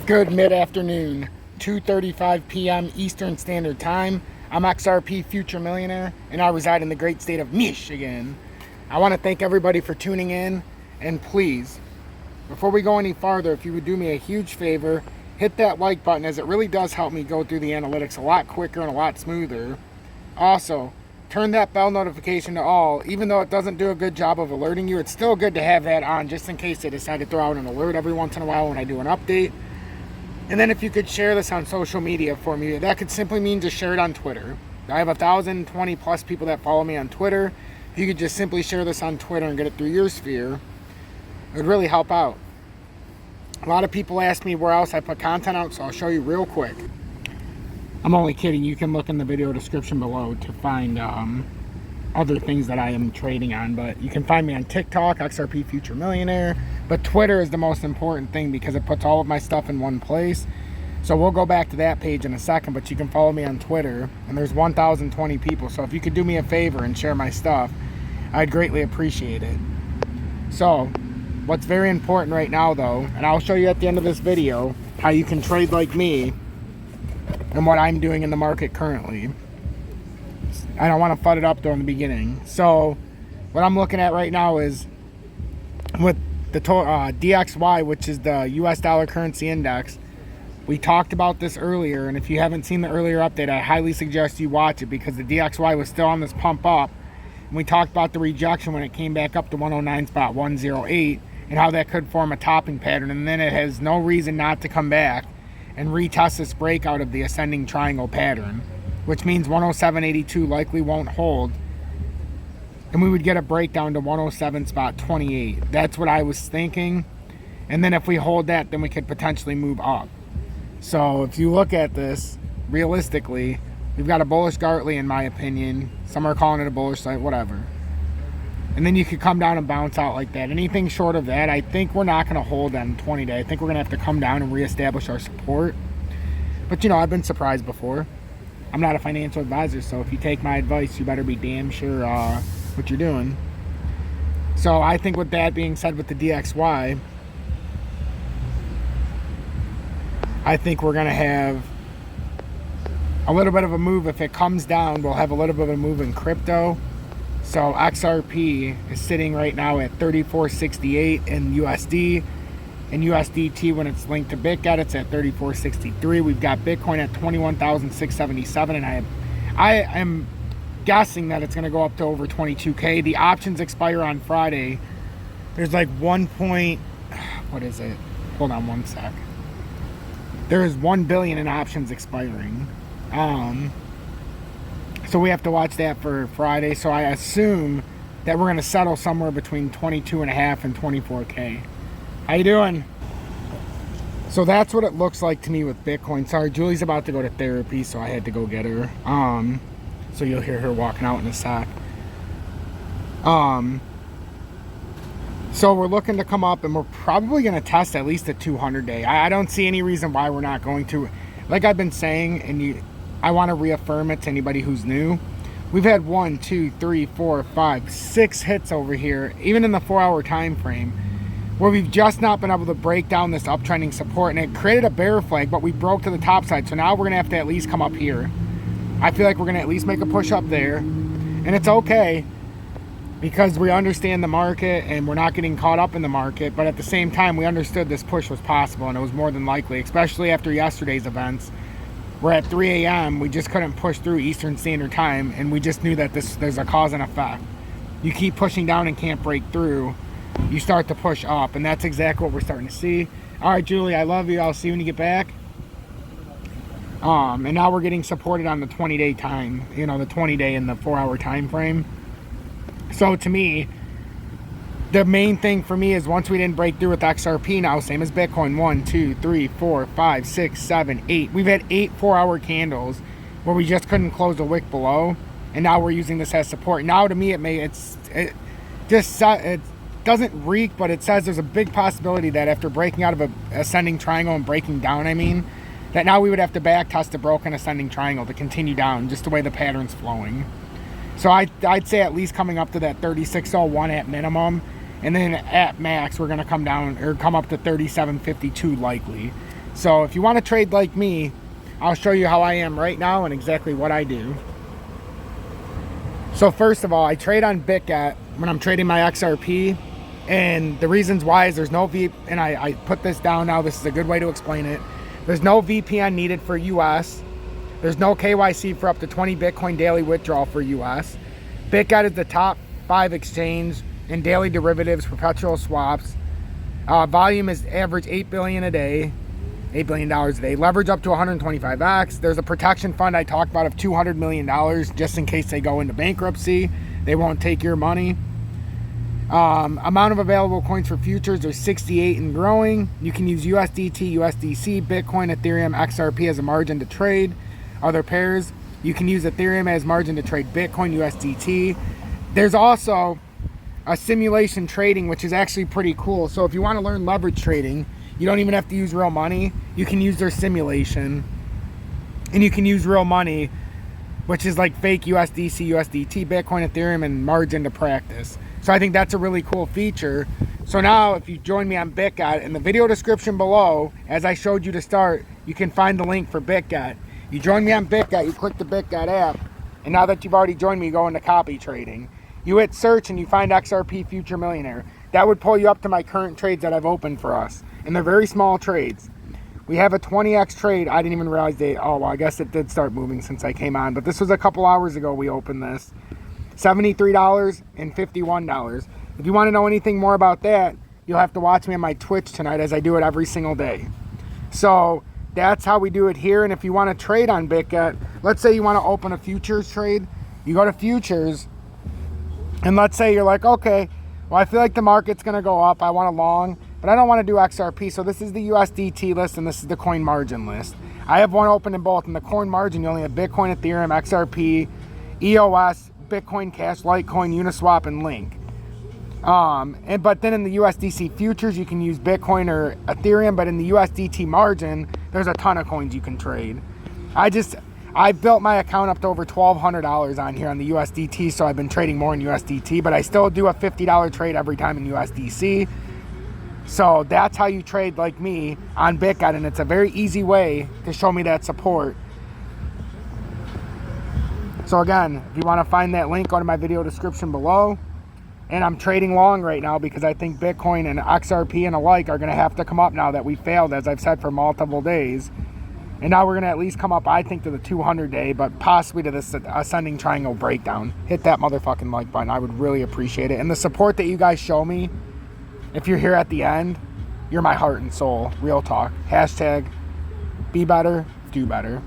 Good mid-afternoon, 2:35 p.m. Eastern Standard Time. I'm XRP Future Millionaire, and I reside in the great state of Michigan. I want to thank everybody for tuning in, and please, before we go any farther, if you would do me a huge favor, hit that like button, as it really does help me go through the analytics a lot quicker and a lot smoother. Also, turn that bell notification to all. Even though it doesn't do a good job of alerting you, it's still good to have that on just in case they decide to throw out an alert every once in a while when I do an update. And then if you could share this on social media for me, that could simply mean just share it on Twitter. I have 1,020 plus people that follow me on Twitter. If you could just simply share this on Twitter and get it through your sphere, it would really help out. A lot of people ask me where else I put content out, so I'll show you real quick. I'm only kidding. You can look in the video description below to find other things that I am trading on, but you can find me on TikTok, XRP Future Millionaire, but Twitter is the most important thing because it puts all of my stuff in one place. So we'll go back to that page in a second, but you can follow me on Twitter, and there's 1,020 people, so if you could do me a favor and share my stuff, I'd greatly appreciate it. So what's very important right now though, and I'll show you at the end of this video how you can trade like me and what I'm doing in the market currently. I don't want to FUD it up though in the beginning. So what I'm looking at right now is with the DXY, which is the US dollar currency index. We talked about this earlier, and if you haven't seen the earlier update, I highly suggest you watch it because the DXY was still on this pump up. And we talked about the rejection when it came back up to 109.108 and how that could form a topping pattern, and then it has no reason not to come back and retest this breakout of the ascending triangle pattern, which means 107.82 likely won't hold, and we would get a breakdown to 107.28. That's what I was thinking. And then if we hold that, then we could potentially move up. So if you look at this realistically, we've got a bullish Gartley in my opinion. Some are calling it a bullish site, whatever. And then you could come down and bounce out like that. Anything short of that, I think we're not going to hold on 20-day. I think we're going to have to come down and reestablish our support. But you know, I've been surprised before. I'm not a financial advisor, so if you take my advice, you better be damn sure what you're doing. So I think with that being said, with the DXY, I think we're going to have a little bit of a move. If it comes down, we'll have a little bit of a move in crypto. So XRP is sitting right now at 34.68 in USD. In USDT, when it's linked to BITGET, it's at 34.63. We've got Bitcoin at 21,677, and I am guessing that it's going to go up to over 22K. The options expire on Friday. There's like what is it? Hold on one sec. There is 1 billion in options expiring. So we have to watch that for Friday. So I assume that we're going to settle somewhere between 22.5 and 24K. How you doing? So that's what it looks like to me with Bitcoin. Sorry, Julie's about to go to therapy, so I had to go get her. So you'll hear her walking out in a sec. So we're looking to come up, and we're probably going to test at least a 200-day. I don't see any reason why we're not going to. Like I've been saying, and I want to reaffirm it to anybody who's new. We've had 1, 2, 3, 4, 5, 6 hits over here, even in the 4-hour time frame, where we've just not been able to break down this uptrending support, and it created a bear flag, but we broke to the top side. So now we're going to have to at least come up here. I feel like we're going to at least make a push up there, and it's okay because we understand the market and we're not getting caught up in the market, but at the same time we understood this push was possible, and it was more than likely, especially after yesterday's events where at 3 a.m. we just couldn't push through Eastern Standard Time, and we just knew that there's a cause and effect. You keep pushing down and can't break through, you start to push up, and that's exactly what we're starting to see. All right, Julie, I love you. I'll see you when you get back. And now we're getting supported on the 20-day time, you know, the 20-day and the 4-hour time frame. So to me, the main thing for me is once we didn't break through with XRP now, same as Bitcoin, 1, 2, 3, 4, 5, 6, 7, 8. We've had 8 4-hour candles where we just couldn't close a wick below, and now we're using this as support. Now to me, it doesn't reek, but it says there's a big possibility that after breaking out of a ascending triangle and breaking down, that now we would have to back test a broken ascending triangle to continue down, just the way the pattern's flowing. So I'd say at least coming up to that 36.01 at minimum, and then at max we're going to come down or come up to 37.52 likely. So if you want to trade like me, I'll show you how I am right now and exactly what I do. So first of all, I trade on BITGET when I'm trading my XRP. And the reasons why is there's no and I put this down now. This is a good way to explain it. There's no VPN needed for US. There's no KYC for up to 20 Bitcoin daily withdrawal for US. BITGET is the top 5 exchange in daily derivatives, perpetual swaps. Volume is average 8 billion a day. $8 billion a day. Leverage up to 125x. There's a protection fund I talked about of $200 million just in case they go into bankruptcy. They won't take your money. Amount of available coins for futures, there's 68 and growing. You can use USDT, USDC, Bitcoin, Ethereum, XRP as a margin to trade. Other pairs, you can use Ethereum as margin to trade Bitcoin, USDT. There's also a simulation trading, which is actually pretty cool. So if you want to learn leverage trading, you don't even have to use real money. You can use their simulation. And you can use real money, which is like fake USDC, USDT, Bitcoin, Ethereum, and margin to practice. So I think that's a really cool feature. So now if you join me on BITGET, in the video description below, as I showed you to start, you can find the link for BITGET. You join me on BITGET, you click the BITGET app, and now that you've already joined me, you go into copy trading. You hit search and you find XRP Future Millionaire. That would pull you up to my current trades that I've opened for us. And they're very small trades. We have a 20x trade. I didn't even realize well, I guess it did start moving since I came on, but this was a couple hours ago we opened this. $73 and $51. If you want to know anything more about that, you'll have to watch me on my Twitch tonight as I do it every single day. So that's how we do it here. And if you want to trade on BITGET, let's say you want to open a futures trade, you go to futures, and let's say you're like, okay, well, I feel like the market's going to go up. I want a long, but I don't want to do XRP. So this is the USDT list and this is the coin margin list. I have one open in both. In the coin margin, you only have Bitcoin, Ethereum, XRP, EOS, Bitcoin Cash, Litecoin, Uniswap, and Link. But then in the USDC futures, you can use Bitcoin or Ethereum. But in the USDT margin, there's a ton of coins you can trade. I built my account up to over $1,200 on here on the USDT, so I've been trading more in USDT, but I still do a $50 trade every time in USDC. So that's how you trade like me on BITGET, and it's a very easy way to show me that support. So again, if you want to find that link, go to my video description below. And I'm trading long right now because I think Bitcoin and XRP and alike are going to have to come up now that we failed, as I've said, for multiple days. And now we're going to at least come up, I think, to the 200-day, but possibly to this ascending triangle breakdown. Hit that motherfucking like button. I would really appreciate it. And the support that you guys show me, if you're here at the end, you're my heart and soul. Real talk. Hashtag be better, do better.